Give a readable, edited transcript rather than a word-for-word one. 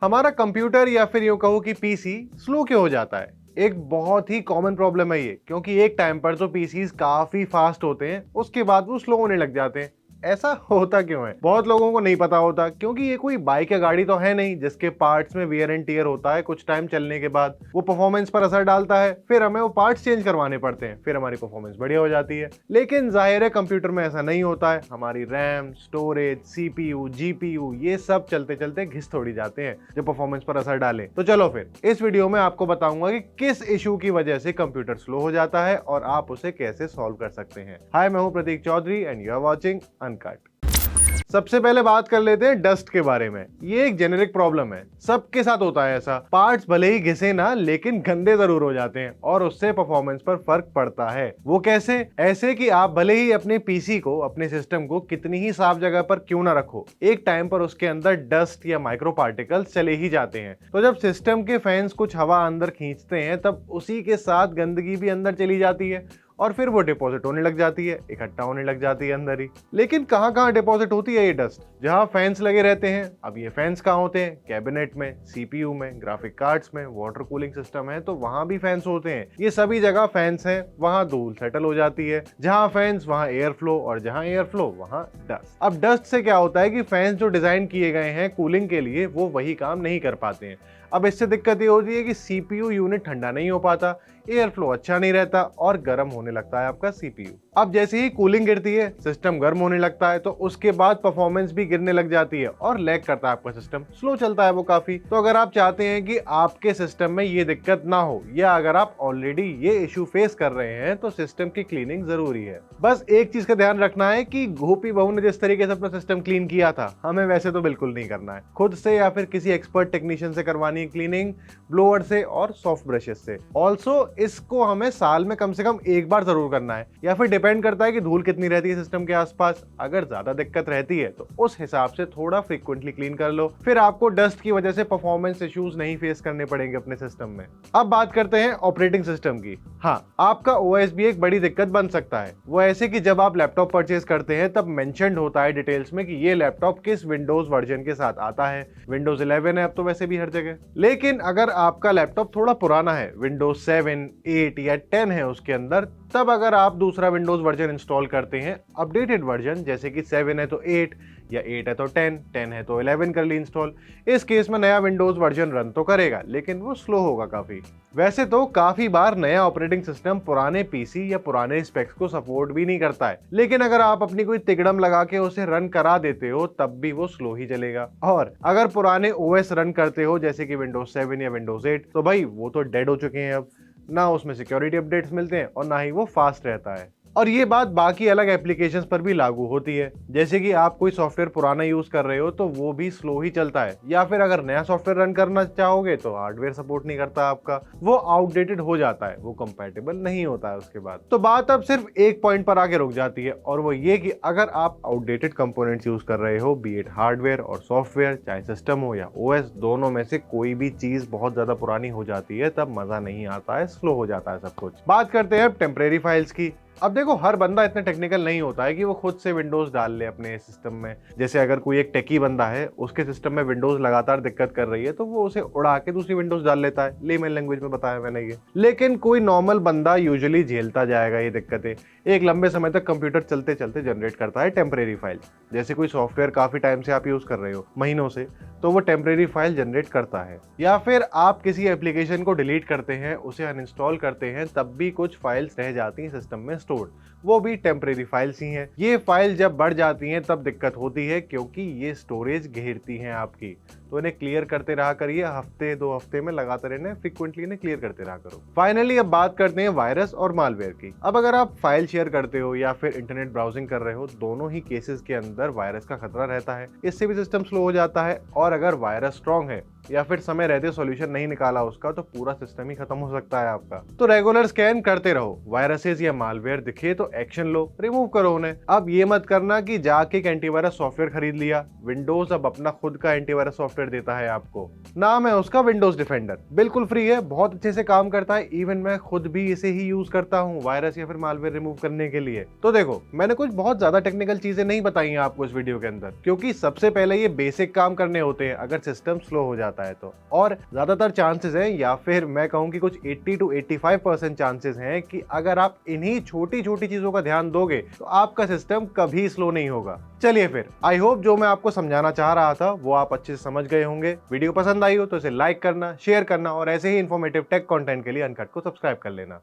हमारा कंप्यूटर या फिर यूं कहो कि पीसी स्लो क्यों हो जाता है? एक बहुत ही कॉमन प्रॉब्लम है ये, क्योंकि एक टाइम पर तो पीसीज काफी फास्ट होते हैं, उसके बाद वो स्लो होने लग जाते हैं। ऐसा होता क्यों है? बहुत लोगों को नहीं पता होता, क्योंकि ये कोई बाइक या गाड़ी तो है नहीं जिसके पार्ट्स में वियर एंड टियर होता है। कुछ टाइम चलने के बाद वो परफॉर्मेंस पर असर डालता है, फिर हमें वो पार्ट्स चेंज करवाने पड़ते हैं, फिर हमारी परफॉर्मेंस बढ़िया हो जाती है। लेकिन जाहिर है कंप्यूटर में ऐसा नहीं होता है। हमारी रैम, स्टोरेज, सीपीयू, जीपीयू ये सब चलते चलते घिस थोड़ी जाते हैं जो परफॉर्मेंस पर असर डाले। तो चलो फिर इस वीडियो में आपको बताऊंगा कि किस इशू की वजह से कंप्यूटर स्लो हो जाता है और आप उसे कैसे सॉल्व कर सकते हैं। हाय, मैं हूं Prateek Chaudhary and you are watching Uncut. सबसे पहले बात कर लेते हैं डस्ट के बारे में। ये एक जेनेरिक प्रॉब्लम है, सबके साथ होता है ऐसा। पार्ट्स भले ही घिसे ना, लेकिन गंदे जरूर हो जाते हैं और उससे परफॉर्मेंस पर फर्क पड़ता है। वो कैसे? ऐसे कि आप भले ही अपने पीसी को, अपने सिस्टम को कितनी ही साफ जगह पर क्यों ना रखो, एक टाइम पर उसके अंदर डस्ट या माइक्रो पार्टिकल्स चले ही जाते हैं। तो जब सिस्टम के फैंस कुछ हवा अंदर खींचते हैं, तब उसी के साथ गंदगी भी अंदर चली जाती है और फिर वो डिपॉजिट होने लग जाती है, इकट्ठा होने लग जाती है अंदर ही। लेकिन कहाँ कहाँ डिपॉजिट होती है ये डस्ट? जहाँ फैंस लगे रहते हैं। अब ये फैंस कहाँ होते हैं? कैबिनेट में, सीपीयू में, ग्राफिक कार्ड्स में, वाटर कूलिंग सिस्टम है तो वहां भी फैंस होते हैं। ये सभी जगह फैंस हैं, वहां धूल सेटल हो जाती है। जहां फैंस वहां एयर फ्लो, और जहां एयर फ्लो वहां डस्ट। अब डस्ट से क्या होता है कि फैंस जो डिजाइन किए गए हैं कूलिंग के लिए, वो वही काम नहीं कर पाते हैं। अब इससे दिक्कत ये होती है कि सीपीयू यूनिट ठंडा नहीं हो पाता, एयर फ्लो अच्छा नहीं रहता और गर्म होने लगता है आपका सीपीयू। अब जैसे ही कूलिंग गिरती है, सिस्टम गर्म होने लगता है, तो उसके बाद परफॉर्मेंस भी गिरने लग जाती है और लैग करता है आपका सिस्टम, स्लो चलता है वो काफी। तो अगर आप चाहते हैं कि आपके सिस्टम में ये दिक्कत ना हो, या अगर आप ऑलरेडी ये इशू फेस कर रहे हैं, तो सिस्टम की क्लीनिंग जरूरी है। बस एक चीज का ध्यान रखना है कि गोपी बहू ने जिस तरीके से अपना सिस्टम क्लीन किया था, हमें वैसे तो बिल्कुल नहीं करना है। खुद से या फिर किसी एक्सपर्ट टेक्नीशियन से करवानी है क्लीनिंग, ब्लोअर से और सॉफ्ट ब्रशेस से। ऑल्सो इसको हमें साल में कम से कम एक बार जरूर करना है, या फिर डिपेंड करता है कि धूल कितनी रहती है सिस्टम के आसपास। अगर ज्यादा दिक्कत रहती है तो उस हिसाब से थोड़ा फ्रीक्वेंटली क्लीन कर लो, फिर आपको डस्ट की वजह से परफॉर्मेंस इश्यूज नहीं फेस करने पड़ेंगे अपने सिस्टम में। अब बात करते हैं ऑपरेटिंग सिस्टम की। हाँ, आपका ओएस भी एक बड़ी दिक्कत बन सकता है। वो ऐसे कि जब आप लैपटॉप परचेज करते हैं तब मेंशन्ड होता है डिटेल्स में कि ये लैपटॉप किस विंडोज वर्जन के साथ आता है। विंडोज 11 है अब तो वैसे भी हर जगह। लेकिन अगर आपका लैपटॉप थोड़ा पुराना है, विंडोज 7, 8 या 10 है उसके अंदर, तब अगर आप दूसरा विंडोज वर्जन इंस्टॉल करते हैं, अपडेटेड वर्जन जैसे कि 7 है तो 8, या 8 है तो 10, 10 है तो 11 कर ली इंस्टॉल। इस केस में नया विंडोज वर्जन रन तो करेगा, लेकिन वो स्लो होगा काफी। वैसे तो काफी बार नया ऑपरेटिंग सिस्टम पुराने पीसी या पुराने स्पेक्स को सपोर्ट भी नहीं करता है, लेकिन अगर आप अपनी कोई तिकड़म लगा के उसे रन करा देते हो, तब भी वो स्लो ही चलेगा। और अगर पुराने ओएस रन करते हो जैसे कि विंडोज 7 या विंडोज 8, तो भाई वो तो डेड हो चुके हैं। अब ना उसमें सिक्योरिटी अपडेट्स मिलते हैं और ना ही वो फास्ट रहता है। और ये बात बाकी अलग एप्लीकेशंस पर भी लागू होती है। जैसे कि आप कोई सॉफ्टवेयर पुराना यूज कर रहे हो तो वो भी स्लो ही चलता है, या फिर अगर नया सॉफ्टवेयर रन करना चाहोगे तो हार्डवेयर सपोर्ट नहीं करता आपका, वो आउटडेटेड हो जाता है, वो कंपैटिबल नहीं होता है उसके बाद। तो बात अब सिर्फ एक पॉइंट पर आके रुक जाती है, और वो ये कि अगर आप आउटडेटेड कंपोनेंट्स यूज कर रहे हो, बी इट हार्डवेयर और सॉफ्टवेयर, चाहे सिस्टम हो या ओएस, दोनों में से कोई भी चीज बहुत ज्यादा पुरानी हो जाती है, तब मजा नहीं आता है, स्लो हो जाता है सब कुछ। बात करते हैं टेम्परेरी फाइल्स की। अब देखो, हर बंदा इतना टेक्निकल नहीं होता है कि वो खुद से विंडोज डाल ले अपने सिस्टम में। जैसे अगर कोई एक टेकी बंदा है, उसके सिस्टम में विंडोज लगातार दिक्कत कर रही है, तो वो उसे उड़ा के दूसरी विंडोज डाल लेता है। लेमन लैंग्वेज में बताया मैंने ये। लेकिन कोई नॉर्मल बंदा यूजुअली झेलता जाएगा ये दिक्कतें। एक लंबे समय तक कंप्यूटर चलते चलते जनरेट करता है टेम्परेरी फाइल। जैसे कोई सॉफ्टवेयर काफी टाइम से आप यूज कर रहे हो, महीनों से, तो वो टेम्परेरी फाइल जनरेट करता है। या फिर आप किसी एप्लीकेशन को डिलीट करते हैं, उसे अनइंस्टॉल करते हैं, तब भी कुछ फाइल्स रह जाती हैं सिस्टम में स्टोर्ड, वो भी टेम्परेरी फाइल्स ही हैं। ये फाइल जब बढ़ जाती हैं तब दिक्कत होती है, क्योंकि ये स्टोरेज घेरती हैं आपकी। तो इन्हें क्लियर करते रहा करिए, हफ्ते 2 हफ्ते में लगातार इन्हें फ्रीक्वेंटली इन्हें क्लियर करते रहा करो। फाइनली अब बात करते हैं वायरस और मालवेयर की। अब अगर आप फाइल शेयर करते हो या फिर इंटरनेट ब्राउजिंग कर रहे हो, दोनों ही केसेस के अंदर वायरस का खतरा रहता है। इससे भी सिस्टम स्लो हो जाता है, और अगर वायरस स्ट्रांग है या फिर समय रहते सॉल्यूशन नहीं निकाला उसका, तो पूरा सिस्टम ही खत्म हो सकता है आपका। तो रेगुलर स्कैन करते रहो। वायरसेस या मालवेयर दिखे तो एक्शन लो, रिमूव करो उन्हें। अब ये मत करना कि जाके एक एंटीवायरस सॉफ्टवेयर खरीद लिया। विंडोज अब अपना खुद का एंटीवायरस सॉफ्टवेयर सॉफ्टवेयर देता है आपको। नाम है उसका विंडोज डिफेंडर, बिल्कुल फ्री है, बहुत अच्छे से काम करता है। इवन मैं खुद भी इसे ही यूज करता हूँ वायरस या फिर मालवेयर रिमूव करने के लिए। तो देखो, मैंने कुछ बहुत ज्यादा टेक्निकल चीजें नहीं बताई हैं आपको इस वीडियो के अंदर, क्योंकि सबसे पहले ये बेसिक काम करने होते हैं अगर सिस्टम स्लो हो जाता है तो। और ज्यादातर चांसेस हैं, या फिर मैं कहूँ कि कुछ 80 to 85% चांसेस हैं कि अगर आप इन्हीं छोटी छोटी चीजों का ध्यान दोगे तो आपका सिस्टम कभी स्लो नहीं होगा। चलिए फिर, आई होप जो मैं आपको समझाना चाह रहा था वो आप अच्छे से समझ गए होंगे। वीडियो पसंद आई हो तो इसे लाइक करना, शेयर करना और ऐसे ही इंफॉर्मेटिव टेक कंटेंट के लिए अनकट को सब्सक्राइब कर लेना।